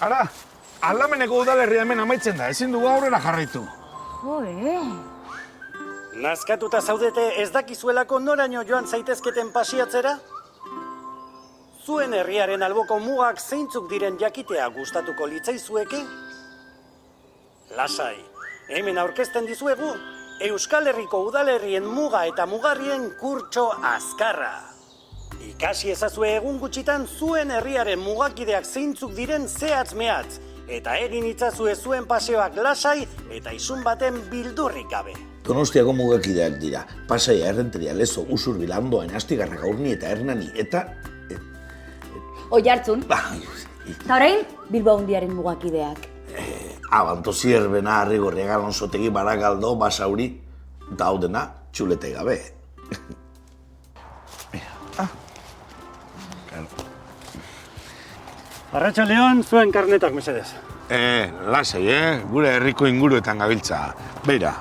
Ara, aldameneko udalerria hemen amaitzen da, ezin dugu aurrera jarraitu. Nazkatuta zaudete ez dakizuelako noraino joan zaitezketen pasiatzera? Zuen herriaren alboko mugak zeintzuk diren jakitea gustatuko litzaizueke? Lasai, hemen aurkezten dizuegu Euskal Herriko udalerrien muga eta mugarrien kurtso azkarra. Ikasi ezazue egun gutxitan zuen herriaren mugakideak zeintzuk diren zehatz mehatz, eta egin itzazue zuen paseoak lasai eta isun baten bildurrik gabe. Donostiako mugakideak dira, Pasaia, Errenteria, Lezo, Usurbil, Andoain, Astigarra, Gaurni eta Hernani, eta... Oiartzun. Eta orain, Bilbao Hundiaren mugakideak. Abanto Zierbena, Arrigorriaga, Alonsotegi, Barakaldo, Basauri, eta hau dena txulete gabe. Arratsaldeon, zuen karnetak mesedez. Lasai, gure herriko inguruetan gabiltza. Beira,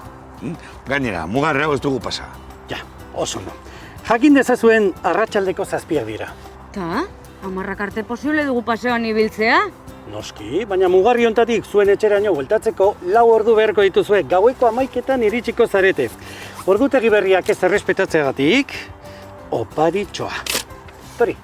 gainera, mugarre hau ez dugu pasa. Ja, oso no. Jakin dezazuen arratsaldeko 7 dira. Ta, 10 arte posible dugu paseoan ibiltzea? Noski, baina mugarri hontatik zuen etxeraino bueltatzeko 4 ordu beharko dituzue, gaueko 11etan iritsiko zarete. Ordutegi berriak ez errespetatzeagatik, oparitxoa. Tori.